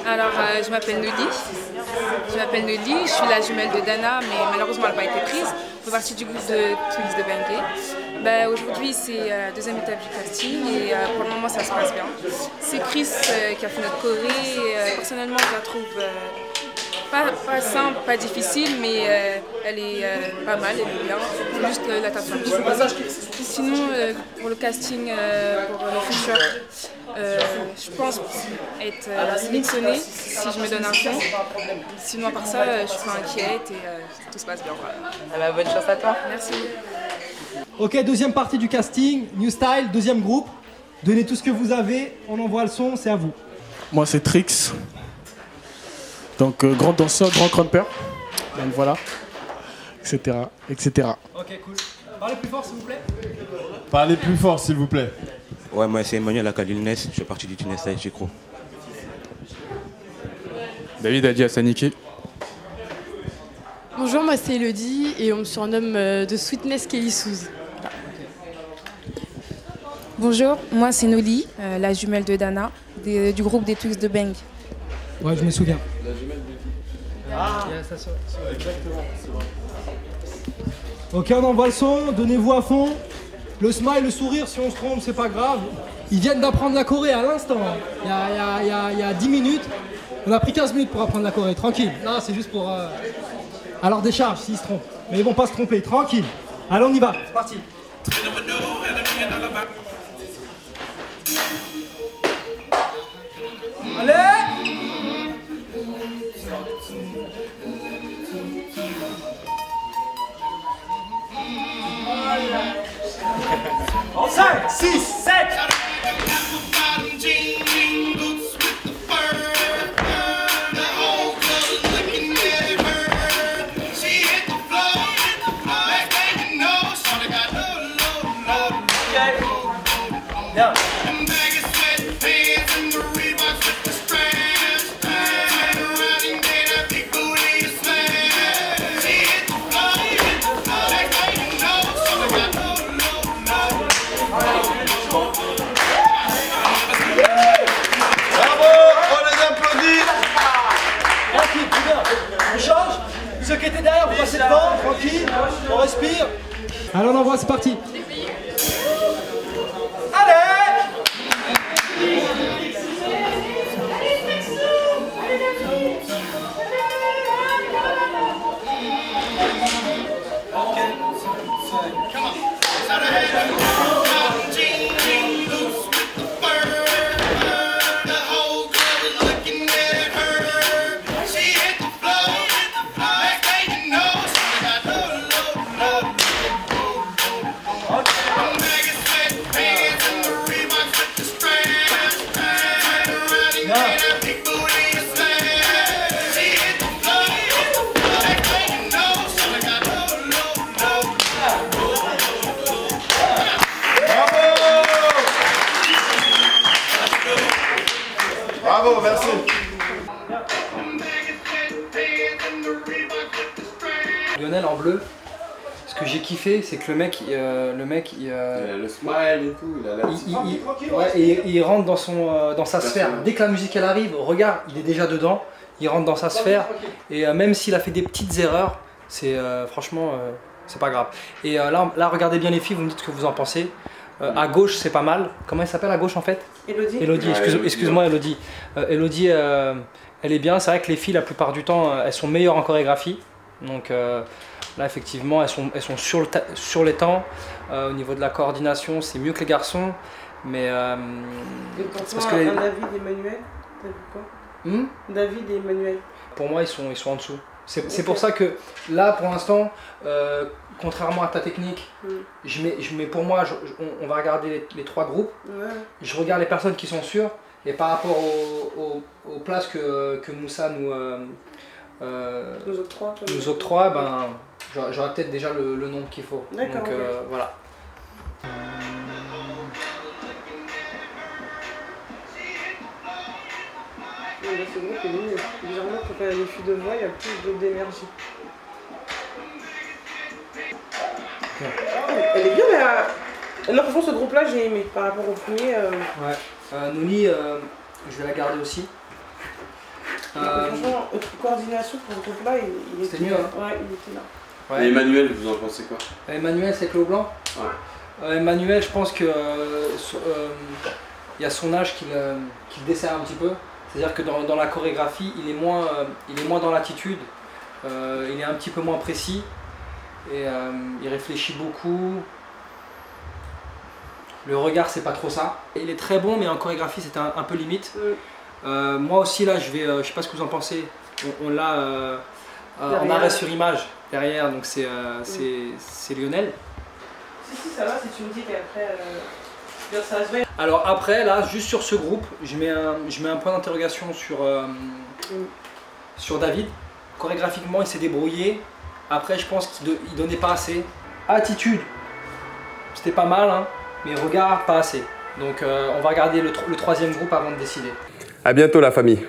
Alors, je m'appelle Noli. Je suis la jumelle de Dana, mais malheureusement, elle n'a pas été prise. Je fais partie du groupe de Twix de Bangay. Aujourd'hui, c'est la deuxième étape du casting et pour le moment, ça se passe bien. C'est Chris qui a fait notre choré. Personnellement, je la trouve pas simple, pas difficile, mais elle est pas mal, elle est bien. Il faut juste la taper un petit peu. Sinon, pour le casting pour le futur, je pense être sélectionnée si je me donne un fond. Sinon, à part ça, je suis pas inquiète et tout se passe bien. Ah bah, bonne chance à toi. Merci. Ok, deuxième partie du casting, New Style, deuxième groupe. Donnez tout ce que vous avez, on envoie le son, c'est à vous. Moi c'est Trix. Donc grand danseur, grand crumper. Donc voilà, etc. etc. Ok, cool. Parlez plus fort s'il vous plaît. Parlez plus fort s'il vous plaît. Ouais, moi c'est Emmanuel Akalilnes, je fais partie du Tunis Tahiti Crew. David Adi Assaniki. Bonjour, moi c'est Elodie et on me surnomme de Sweetness Kelly Souz. Bonjour, moi c'est Noli, la jumelle de Dana, du groupe des Twix de Bang. Ouais, je me souviens. La jumelle de qui? Ah, exactement. Ok, on envoie le son, donnez-vous à fond. Le smile, le sourire, si on se trompe, c'est pas grave. Ils viennent d'apprendre la Corée à l'instant. Il y a 10 minutes. On a pris 15 minutes pour apprendre la Corée, tranquille. Non, c'est juste pour... Alors décharge s'ils se trompent. Mais ils vont pas se tromper, tranquille. Allez, on y va, c'est parti. Allez! En 5, 6, 7. Bien. Ceux qui étaient derrière, vous passez devant, tranquille, on respire. Allez, on envoie, c'est parti. Allez! Bravo, merci. Lionel en bleu. Ce que j'ai kiffé, c'est que le mec, il a le smile et tout, il a la petite... il rentre dans sa sphère. Dès que la musique elle arrive, regarde, il est déjà dedans. Il rentre dans sa sphère et même s'il a fait des petites erreurs, c'est franchement, c'est pas grave. Et là, regardez bien les filles, vous me dites ce que vous en pensez. À gauche, c'est pas mal. Comment elle s'appelle à gauche en fait? Elodie. Elodie, excuse-moi Elodie. Elodie, elle est bien. C'est vrai que les filles, la plupart du temps, elles sont meilleures en chorégraphie. Donc là, effectivement, elles sont sur les temps. Au niveau de la coordination, c'est mieux que les garçons. Mais c'est parce que David et Emmanuel, t'as vu quoi? David et Emmanuel. Pour moi, ils sont en dessous. C'est pour ça que là, pour l'instant, contrairement à ta technique, pour moi, on va regarder les trois groupes. Ouais. Je regarde les personnes qui sont sûres. Et par rapport aux places que Moussa nous octroie, ben, j'aurai peut-être déjà le nombre qu'il faut. D'accord. Donc voilà. C'est bon, c'est mieux. Bizarrement, quand il y a des fuites de voix, il y a plus d'énergie. Elle est bien, mais non, franchement, ce groupe-là, j'ai aimé par rapport au premier. Ouais. Nouni, je vais la garder aussi. Franchement, coordination pour ce groupe-là, il était mieux. Hein. Ouais, il était là. Ouais. Et Emmanuel, vous en pensez quoi? Emmanuel, c'est Clos Blanc. Ouais. Emmanuel, je pense que il y a son âge qui le dessert un petit peu. C'est-à-dire que dans la chorégraphie, il est moins dans l'attitude, il est un petit peu moins précis et il réfléchit beaucoup. Le regard, c'est pas trop ça. Et il est très bon, mais en chorégraphie, c'était un peu limite. Moi aussi, là, je sais pas ce que vous en pensez. On l'a en arrêt sur image derrière, donc c'est Lionel. Si, ça va, si tu me dis qu'après, ça se voit. Alors après, là, juste sur ce groupe, je mets un point d'interrogation sur David. Chorégraphiquement, il s'est débrouillé. Après, je pense qu'il donnait pas assez. Attitude, c'était pas mal, hein, mais regard, pas assez. Donc on va regarder le troisième groupe avant de décider. À bientôt la famille.